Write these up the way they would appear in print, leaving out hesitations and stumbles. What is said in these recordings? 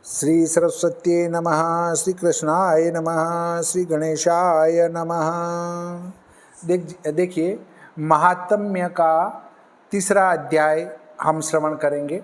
श्री सरस्वत्यै नमः, श्री कृष्णाय नमः, श्री गणेशाय नमः। देखिए महात्म्य का तीसरा अध्याय हम श्रवण करेंगे।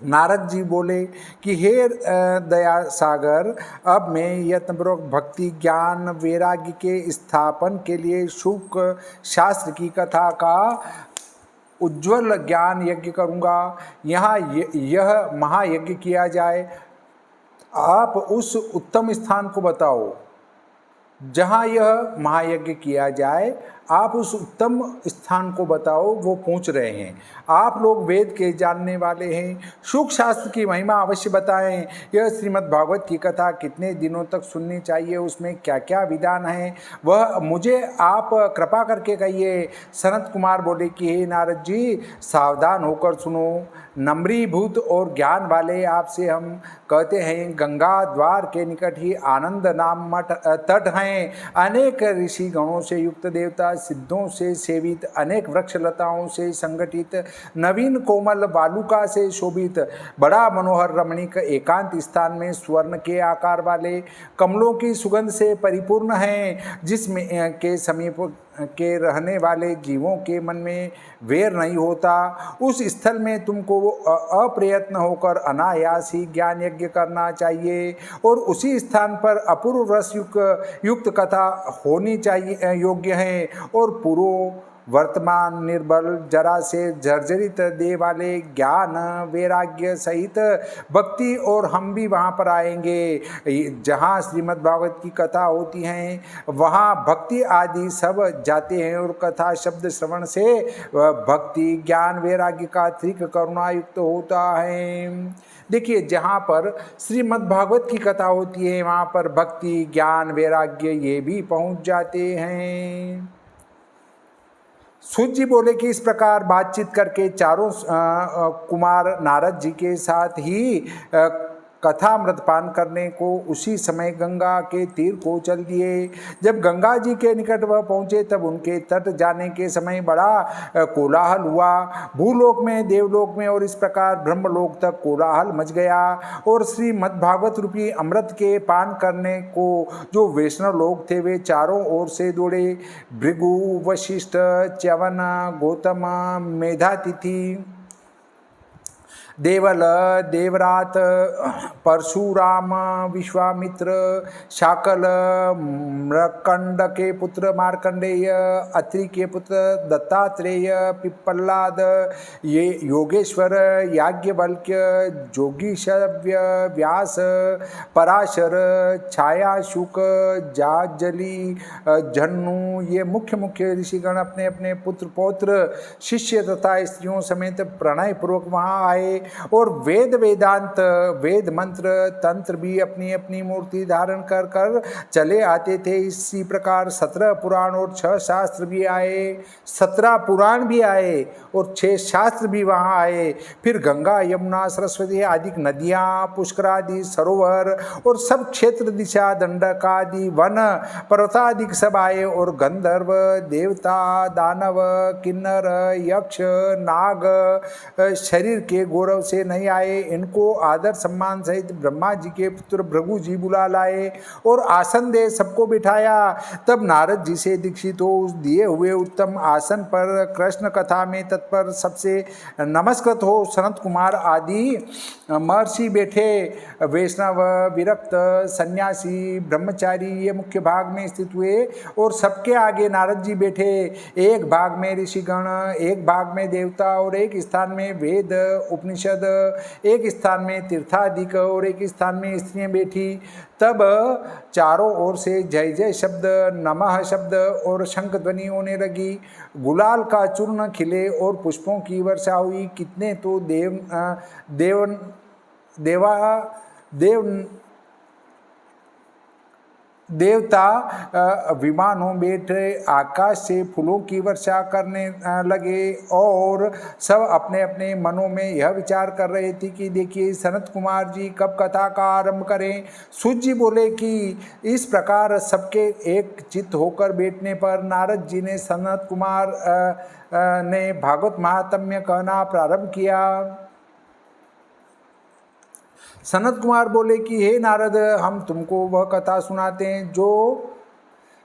नारद जी बोले कि हे दया सागर, अब मैं यत्नपूर्वक भक्ति ज्ञान वैराग्य के स्थापन के लिए शुक शास्त्र की कथा का उज्ज्वल ज्ञान यज्ञ करूँगा। यहाँ यह महायज्ञ किया जाए। आप उस उत्तम स्थान को बताओ जहाँ यह महायज्ञ किया जाए। आप उस उत्तम स्थान को बताओ। वो पूछ रहे हैं, आप लोग वेद के जानने वाले हैं, शुक शास्त्र की महिमा अवश्य बताएं। यह श्रीमद् भागवत की कथा कितने दिनों तक सुननी चाहिए, उसमें क्या क्या विधान है, वह मुझे आप कृपा करके कहिए। सनत कुमार बोले कि हे नारद जी, सावधान होकर सुनो। नम्रीभूत और ज्ञान वाले आपसे हम कहते हैं, गंगा द्वार के निकट ही आनंद नाम मठ तट हैं। अनेक ऋषि गणों से युक्त देवता, सिद्धों से सेवित, अनेक वृक्ष लताओं से संगठित, नवीन कोमल बालुका से शोभित, बड़ा मनोहर रमणीक एकांत स्थान में स्वर्ण के आकार वाले, कमलों की सुगंध से परिपूर्ण हैं, जिसमें के समीप के रहने वाले जीवों के मन में वैर नहीं होता। उस स्थल में तुमको अप्रयत्न होकर अनायास ही ज्ञान यज्ञ करना चाहिए और उसी स्थान पर अपूर्व रस युक्त कथा होनी चाहिए योग्य है। और पूर्व वर्तमान निर्बल जरा से जर्जरित देह वाले ज्ञान वैराग्य सहित भक्ति और हम भी वहाँ पर आएंगे। जहाँ श्रीमद् भागवत की कथा होती हैं वहाँ भक्ति आदि सब जाते हैं और कथा शब्द श्रवण से भक्ति ज्ञान वैराग्य का त्रिक करुणा युक्त होता है। देखिए, जहाँ पर श्रीमद् भागवत की कथा होती है वहाँ पर भक्ति ज्ञान वैराग्य ये भी पहुँच जाते हैं। सूत जी बोले कि इस प्रकार बातचीत करके चारों कुमार नारद जी के साथ ही कथामृत पान करने को उसी समय गंगा के तीर को चल दिए। जब गंगा जी के निकट वह पहुँचे तब उनके तट जाने के समय बड़ा कोलाहल हुआ। भूलोक में, देवलोक में और इस प्रकार ब्रह्मलोक तक कोलाहल मच गया। और श्रीमद्भागवत रूपी अमृत के पान करने को जो वैष्णव लोग थे वे चारों ओर से दौड़े। भृगु, वशिष्ठ, च्यवन, गौतम, मेधातिथि, देवल, देवरात, परशुराम, विश्वामित्र, शाकल, मृकंड के पुत्र मार्कंडेय, अत्रि के पुत्र दत्तात्रेय, पिप्पलाद, ये योगेश्वर, याज्ञवल्क्य, जोगीशव्य, व्यास, पराशर, छायाशुक, जाजली, जन्नु, ये मुख्य मुख्य ऋषिगण अपने अपने पुत्र पौत्र शिष्य तथा स्त्रियों समेत प्रणय पूर्वक वहाँ आए। और वेद वेदांत वेद मंत्र तंत्र भी अपनी अपनी मूर्ति धारण कर कर चले आते थे। इसी प्रकार 17 पुराण और 6 शास्त्र भी आए। 17 पुराण भी आए और 6 शास्त्र भी वहाँ आए। फिर गंगा यमुना सरस्वती आदि नदियाँ, पुष्कर आदि सरोवर और सब क्षेत्र दिशा दंडक आदि वन पर्वतादिक सब आए। और गंधर्व, देवता, दानव, किन्नर, यक्ष, नाग शरीर के गौरव से नहीं आए। इनको आदर सम्मान सहित ब्रह्मा जी के पुत्र भृगु जी बुला लाए और आसन दे सबको बिठाया। तब नारद जी से दीक्षित हो उस दिए हुए उत्तम आसन पर कृष्ण कथा में तत्पर सबसे नमस्कृत हो सनत कुमार आदि महर्षि बैठे। वैष्णव, विरक्त, सन्यासी, ब्रह्मचारी ये मुख्य भाग में स्थित हुए और सबके आगे नारद जी बैठे। एक भाग में ऋषिगण, एक भाग में देवता और एक स्थान में वेद उपनिषद, एक स्थान में तीर्थादिक और एक स्थान में स्त्रियां बैठी। तब चारों ओर से जय जय शब्द, नमः शब्द और शंख ध्वनि होने लगी। गुलाल का चूर्ण खिले और पुष्पों की वर्षा हुई। कितने तो देवता विमानों बैठे आकाश से फूलों की वर्षा करने लगे और सब अपने अपने मनों में यह विचार कर रहे थे कि देखिए सनत कुमार जी कब कथा का आरंभ करें। सूत जी बोले कि इस प्रकार सबके एक चित्त होकर बैठने पर नारद जी ने सनत कुमार ने भागवत महात्म्य कहना प्रारंभ किया। सनत कुमार बोले कि हे नारद, हम तुमको वह कथा सुनाते हैं जो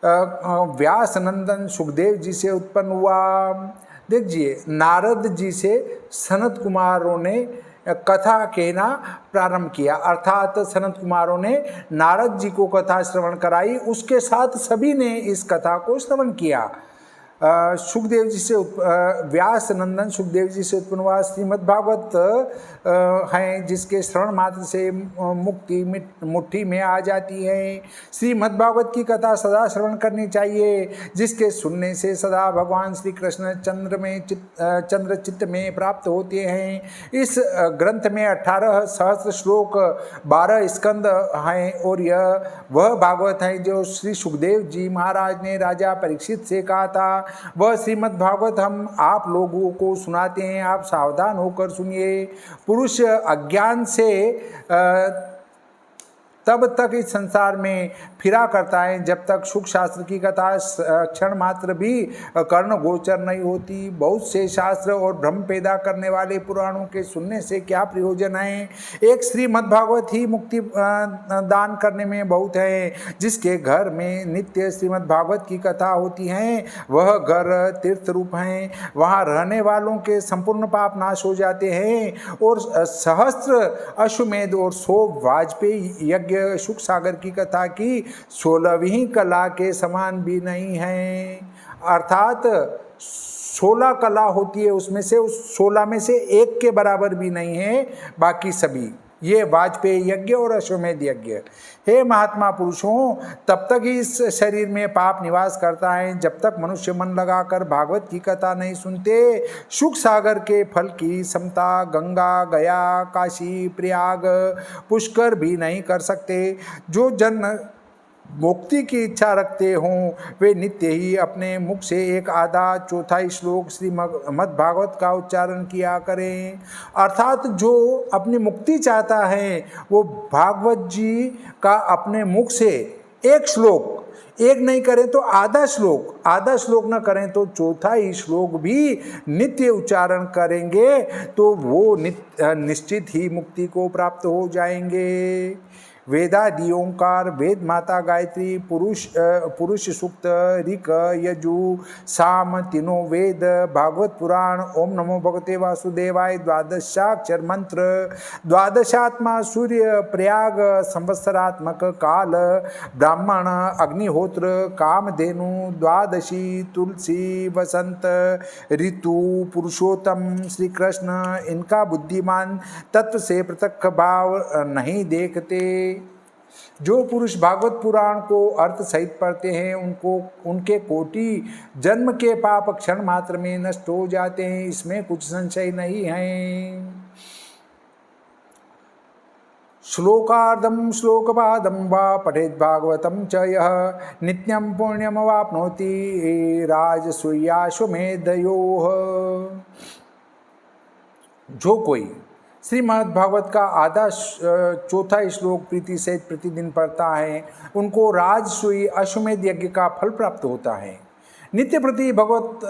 व्यास नंदन सुखदेव जी से उत्पन्न हुआ। देखिए, नारद जी से सनत कुमारों ने कथा कहना प्रारंभ किया, अर्थात सनत कुमारों ने नारद जी को कथा श्रवण कराई, उसके साथ सभी ने इस कथा को श्रवण किया। सुखदेव जी से व्यास नंदन सुखदेव जी से उत्पन्न हुआ श्रीमद् भागवत हैं, जिसके श्रवण मात्र से मुक्ति मुट्ठी में आ जाती है। श्रीमद् भागवत की कथा सदा श्रवण करनी चाहिए, जिसके सुनने से सदा भगवान श्री कृष्ण चंद्र चित्त में प्राप्त होते हैं। इस ग्रंथ में 18 सहस्त्र श्लोक 12 स्कंद हैं, और यह वह भागवत है जो श्री सुखदेव जी महाराज ने राजा परीक्षित से कहा था। वह श्रीमद् भागवत हम आप लोगों को सुनाते हैं, आप सावधान होकर सुनिए। पुरुष अज्ञान से तब तक इस संसार में फिरा करता है जब तक सुख शास्त्र की कथा क्षण मात्र भी कर्ण गोचर नहीं होती। बहुत से शास्त्र और भ्रम पैदा करने वाले पुराणों के सुनने से क्या प्रयोजन है। एक श्रीमद् भागवत ही मुक्ति दान करने में बहुत है। जिसके घर में नित्य श्रीमद् भागवत की कथा होती है, वह घर तीर्थ रूप हैं, वहाँ रहने वालों के संपूर्ण पाप नाश हो जाते हैं। और सहस्त्र अश्वमेध और 100 वाजपेयी यज्ञ सुख सागर की कथा की 16वीं कला के समान भी नहीं है। अर्थात 16 कला होती है, उसमें से उस 16 में से एक के बराबर भी नहीं है बाकी सभी। ये वाजपेयी यज्ञ और अश्वमेध यज्ञ। हे महात्मा पुरुषों, तब तक ही इस शरीर में पाप निवास करता है जब तक मनुष्य मन लगाकर भागवत की कथा नहीं सुनते। सुख सागर के फल की समता गंगा, गया, काशी, प्रयाग, पुष्कर भी नहीं कर सकते। जो जन मुक्ति की इच्छा रखते हों, वे नित्य ही अपने मुख से एक आधा चौथाई श्लोक श्रीमद् भागवत का उच्चारण किया करें। अर्थात जो अपनी मुक्ति चाहता है, वो भागवत जी का अपने मुख से एक श्लोक, एक नहीं करें तो आधा श्लोक न करें तो चौथाई श्लोक भी नित्य उच्चारण करेंगे तो वो निश्चित ही मुक्ति को प्राप्त हो जाएंगे। वेदादि ओंकार, वेद माता गायत्री, पुरुष सूक्त, ऋक, यजु, साम, तीनों वेद, भागवत पुराण, ओम नमो भगवते वासुदेवाय, द्वादशाक्षर मंत्र, द्वादशात्मा सूर्य, प्रयाग, संवत्सरात्मक काल, ब्राह्मण, अग्निहोत्र, कामधेनु, द्वादशी, तुलसी, वसंत ऋतु, पुरुषोत्तम श्री कृष्ण, इनका बुद्धिमान तत्व से पृथक भाव नहीं देखते। जो पुरुष भागवत पुराण को अर्थ सहित पढ़ते हैं, उनके कोटि जन्म के पाप क्षण मात्र में नष्ट हो जाते हैं, इसमें कुछ संशय नहीं है। श्लोकार्धम श्लोकपादम वा पठेत् भागवतम च यः नित्यं पुण्यमवाप्नोति राजसूयाश्वमेधयोः। जो कोई श्रीमद् भागवत का आधा चौथा श्लोक प्रीति से प्रतिदिन पढ़ता है, उनको राजसूय अश्वमेध यज्ञ का फल प्राप्त होता है। नित्य प्रति भगवत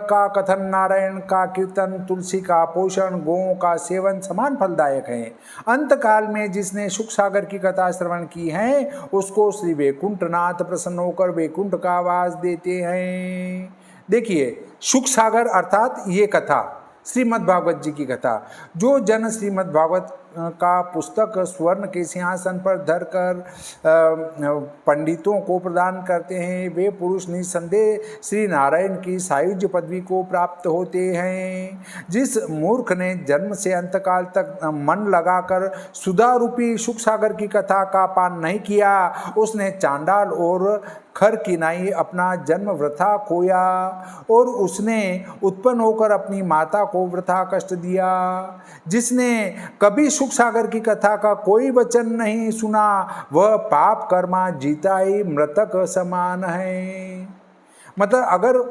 का कथन, नारायण का कीर्तन, तुलसी का पोषण, गौओं का सेवन समान फलदायक है। अंत काल में जिसने सुख सागर की कथा श्रवण की है, उसको श्री वैकुंठनाथ प्रसन्न होकर वैकुंठ का वास देते हैं। देखिए, सुख सागर अर्थात ये कथा, श्रीमद् भागवत जी की कथा। जो जन श्रीमद् भागवत का पुस्तक स्वर्ण के सिंहासन पर धरकर पंडितों को प्रदान करते हैं, वे पुरुष निसंदेह श्री नारायण की सायुज्य पदवी को प्राप्त होते हैं। जिस मूर्ख ने जन्म से अंतकाल तक मन लगाकर सुधा रूपी सुख सागर की कथा का पान नहीं किया, उसने चांडाल और खर किनाई अपना जन्म वृथा खोया, और उसने उत्पन्न होकर अपनी माता को वृथा कष्ट दिया। जिसने कभी सुख सागर की कथा का कोई वचन नहीं सुना, वह पाप कर्मा जीता ही मृतक समान है। मतलब अगर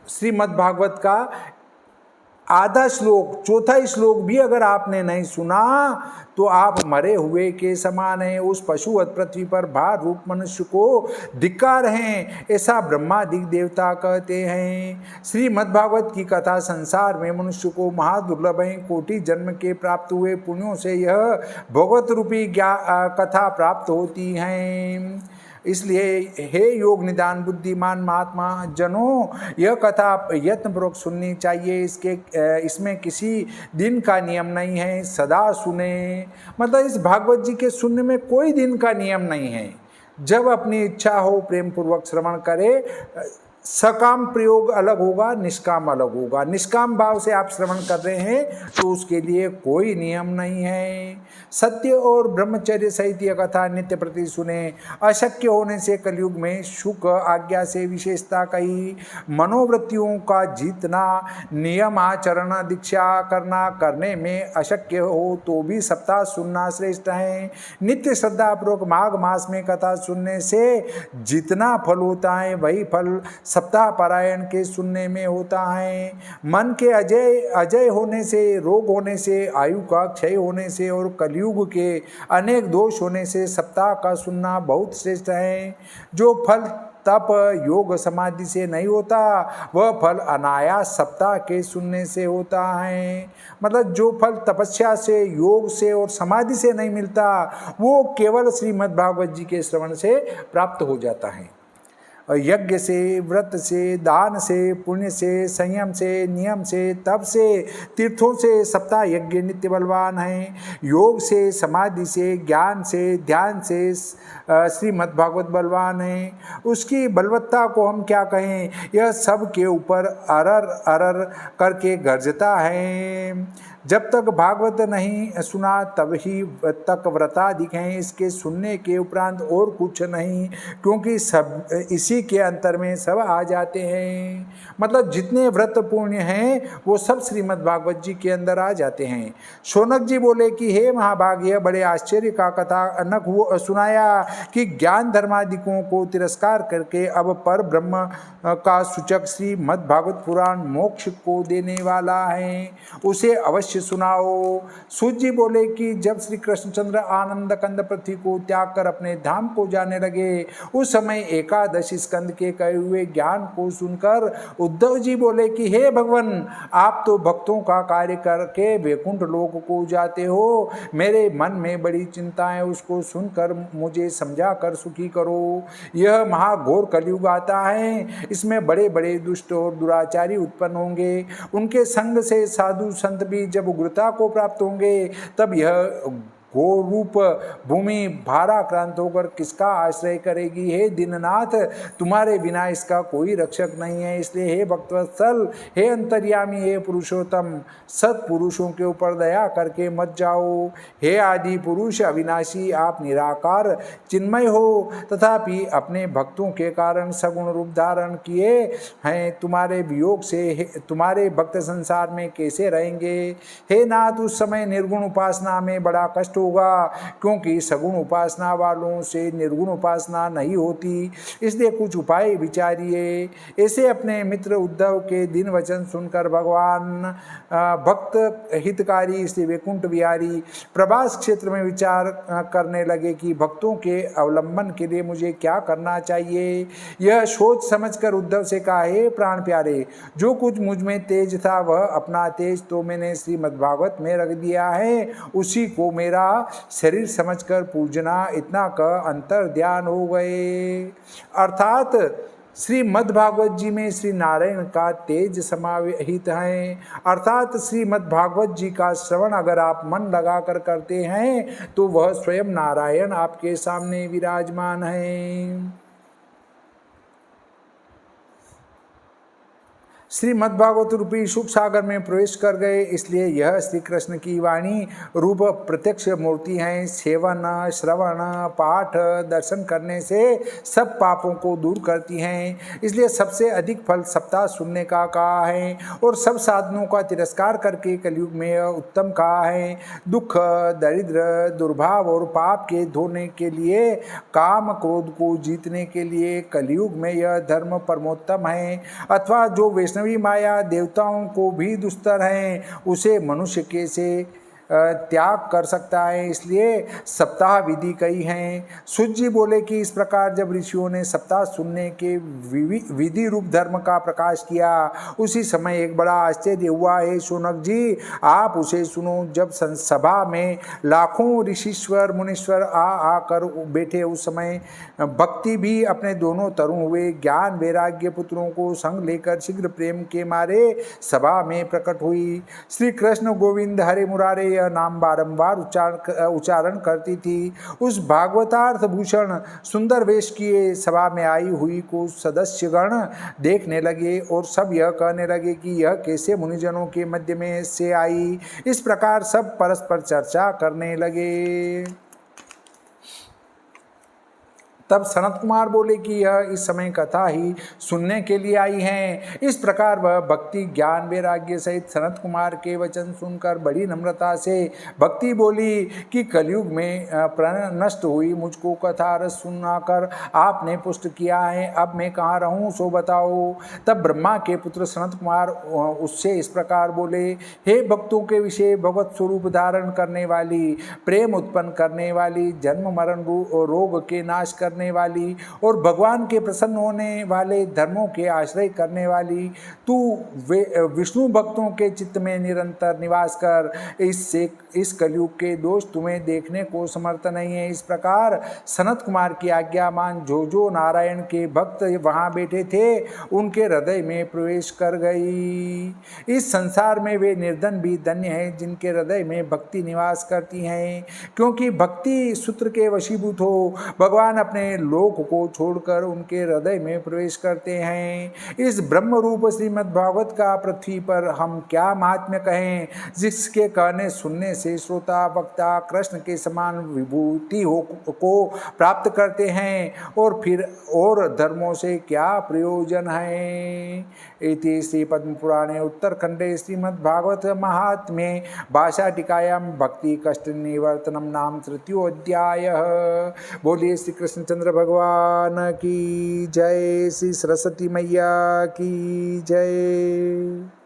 श्रीमद् भागवत का आधा श्लोक, चौथा श्लोक भी अगर आपने नहीं सुना तो आप मरे हुए के समान हैं। उस पशुवत पृथ्वी पर भार रूप मनुष्य को धिक्कार हैं, ऐसा ब्रह्मादि देवता कहते हैं। श्रीमद्भागवत की कथा संसार में मनुष्य को महादुर्लभ है। कोटि जन्म के प्राप्त हुए पुण्यों से यह भगवत रूपी कथा प्राप्त होती हैं। इसलिए हे योग निदान बुद्धिमान महात्मा जनों, यह कथा यत्नपूर्वक सुननी चाहिए। इसमें किसी दिन का नियम नहीं है, सदा सुने। मतलब इस भागवत जी के सुनने में कोई दिन का नियम नहीं है। जब अपनी इच्छा हो प्रेम पूर्वक श्रवण करे। सकाम प्रयोग अलग होगा, निष्काम अलग होगा। निष्काम भाव से आप श्रवण कर रहे हैं तो उसके लिए कोई नियम नहीं है। सत्य और ब्रह्मचर्य सहित यह कथा नित्य प्रति सुने। अशक्य होने से कलयुग में शुक आज्ञा से विशेषता कही। मनोवृत्तियों का जीतना, नियम आचरण दीक्षा करना, करने में अशक्य हो तो भी सप्ताह सुनना श्रेष्ठ है। नित्य श्रद्धापूर्वक माघ मास में कथा सुनने से जितना फल होता है वही फल सप्ताह पारायण के सुनने में होता है। मन के अजय होने से, रोग होने से, आयु का क्षय होने से और कलयुग के अनेक दोष होने से सप्ताह का सुनना बहुत श्रेष्ठ है। जो फल तप योग समाधि से नहीं होता वह फल अनायास सप्ताह के सुनने से होता है। मतलब जो फल तपस्या से, योग से और समाधि से नहीं मिलता वो केवल श्रीमद्भागवत जी के श्रवण से प्राप्त हो जाता है। यज्ञ से, व्रत से, दान से, पुण्य से, संयम से, नियम से, तप से, तीर्थों से सप्ताह यज्ञ नित्य बलवान है। योग से, समाधि से, ज्ञान से, ध्यान से श्रीमद्भागवत बलवान है। उसकी बलवत्ता को हम क्या कहें, यह सब के ऊपर अरर अरर करके गरजता है। जब तक भागवत नहीं सुना तब ही तक व्रताधिक हैं। इसके सुनने के उपरांत और कुछ नहीं, क्योंकि सब इसी के अंतर में सब आ जाते हैं। मतलब जितने व्रत पुण्य हैं वो सब श्रीमद् भागवत जी के अंदर आ जाते हैं। शौनक जी बोले कि हे महाभाग्य, बड़े आश्चर्य का कथानक वो सुनाया कि ज्ञान धर्मादिकों को तिरस्कार करके अब पर ब्रह्म का सूचक श्रीमद् भागवत पुराण मोक्ष को देने वाला है, उसे अवश्य सुनाओ। सूत जी बोले कि जब श्री कृष्णचंद्र आनंद कंद पृथ्वी को त्याग कर अपने धाम को जाने लगे उस समय एकादश स्कंद के कहे हुए ज्ञान को सुनकर उद्धव जी बोले कि हे भगवान, आप तो भक्तों का कार्य करके वैकुंठ लोक को जाते हो। मेरे मन में बड़ी चिंता है, उसको सुनकर मुझे समझा कर सुखी करो। यह महाघोर कलयुग आता है, इसमें बड़े बड़े दुष्ट और दुराचारी उत्पन्न होंगे। उनके संग से साधु संत भी जब उग्रता को प्राप्त होंगे तब यह गोरूप भूमि भाराक्रांत होकर किसका आश्रय करेगी। हे दीननाथ, तुम्हारे बिना इसका कोई रक्षक नहीं है। इसलिए हे भक्तवत्सल, हे अंतर्यामी, हे पुरुषोत्तम, सत्पुरुषों के ऊपर दया करके मत जाओ। हे आदि पुरुष अविनाशी, आप निराकार चिन्मय हो, तथापि अपने भक्तों के कारण सगुण रूप धारण किए हैं। तुम्हारे वियोग से तुम्हारे भक्त संसार में कैसे रहेंगे। हे नाथ, उस समय निर्गुण उपासना में बड़ा कष्ट होगा, क्योंकि सगुण उपासना वालों से निर्गुण उपासना नहीं होती। इसलिए कुछ उपाय विचारिए। ऐसे अपने मित्र उद्धव के दिन वचन सुनकर भगवान भक्त हितकारी श्री वैकुंठ बिहारी प्रभास क्षेत्र में विचार करने लगे कि भक्तों के अवलंबन के लिए मुझे क्या करना चाहिए। यह सोच समझकर उद्धव से कहा, हे प्राण प्यारे, जो कुछ मुझ में तेज था वह अपना तेज तो मैंने श्रीमद्भागवत में रख दिया है, उसी को मेरा शरीर समझकर पूजना, इतना का अंतर ध्यान हो गए। अर्थात श्रीमद्भागवत जी में श्री नारायण का तेज समाहित है। अर्थात श्रीमद्भागवत जी का श्रवण अगर आप मन लगाकर करते हैं तो वह स्वयं नारायण आपके सामने विराजमान है। श्रीमद्भागवत रूपी सुख सागर में प्रवेश कर गए, इसलिए यह श्री कृष्ण की वाणी रूप प्रत्यक्ष मूर्ति है। सेवन, श्रवण, पाठ, दर्शन करने से सब पापों को दूर करती हैं। इसलिए सबसे अधिक फल सप्ताह सुनने का कहा है और सब साधनों का तिरस्कार करके कलयुग में उत्तम कहा है। दुख, दरिद्र, दुर्भाव और पाप के धोने के लिए, काम क्रोध को जीतने के लिए कलयुग में यह धर्म परमोत्तम है। अथवा जो वैष्णव वैष्णवी माया देवताओं को भी दुस्तर है, उसे मनुष्य कैसे त्याग कर सकता है, इसलिए सप्ताह विधि कही है। सूत जी बोले कि इस प्रकार जब ऋषियों ने सप्ताह सुनने के विधि रूप धर्म का प्रकाश किया, उसी समय एक बड़ा आश्चर्य हुआ है शौनक जी, आप उसे सुनो। जब सभा में लाखों ऋषिश्वर मुनीश्वर आकर बैठे, उस समय भक्ति भी अपने दोनों तरुण हुए। ज्ञान वैराग्य पुत्रों को संग लेकर शीघ्र प्रेम के मारे सभा में प्रकट हुई। श्री कृष्ण गोविंद हरे मुरारे यह नाम बारंबार उच्चारण करती थी। उस भागवतार्थ भूषण सुंदर वेश किए सभा में आई हुई को सदस्यगण देखने लगे और सब यह कहने लगे कि यह कैसे मुनिजनों के मध्य में से आई। इस प्रकार सब परस्पर चर्चा करने लगे। तब सनत कुमार बोले कि यह इस समय कथा ही सुनने के लिए आई हैं। इस प्रकार वह भक्ति ज्ञान वैराग्य सहित सनत कुमार के वचन सुनकर बड़ी नम्रता से भक्ति बोली कि कलयुग में प्रण नष्ट हुई मुझको कथा रस सुनाकर आपने पुष्ट किया है, अब मैं कहाँ रहूँ सो बताओ। तब ब्रह्मा के पुत्र सनत कुमार उससे इस प्रकार बोले, हे भक्तों के विषय भगवत स्वरूप धारण करने वाली, प्रेम उत्पन्न करने वाली, जन्म मरण रोग के नाश करने वाली और भगवान के प्रसन्न होने वाले धर्मों के आश्रय करने वाली, तू विष्णु भक्तों के चित्त में निरंतर निवास कर। इससे इस कलयुग के दोष तुम्हें देखने को समर्थ नहीं है। इस प्रकार सनत कुमार की आज्ञा मान जो नारायण के भक्त वहां बैठे थे, उनके हृदय में प्रवेश कर गई। इस संसार में वे निर्धन भी धन्य हैं जिनके हृदय में भक्ति निवास करती हैं, क्योंकि भक्ति सूत्र के वशीभूत हो भगवान अपने लोक को छोड़कर उनके हृदय में प्रवेश करते हैं। इस ब्रह्म रूप श्रीमद् भागवत का पृथ्वी पर हम क्या महात्म्य कहें, जिसके कहने सुनने से श्रोता वक्ता कृष्ण के समान विभूति को प्राप्त करते हैं, और फिर और धर्मों से क्या प्रयोजन है। इति श्री पद्म पुराणे उत्तरखंडे श्रीमद् भागवत महात्म्ये भाषा टीकायां भक्ति कष्ट निवर्तनम नाम तृतीयोऽध्यायः। बोलिए श्री कृष्णचंद्र भगवान की जय, श्री सरस्वती मैया की जय।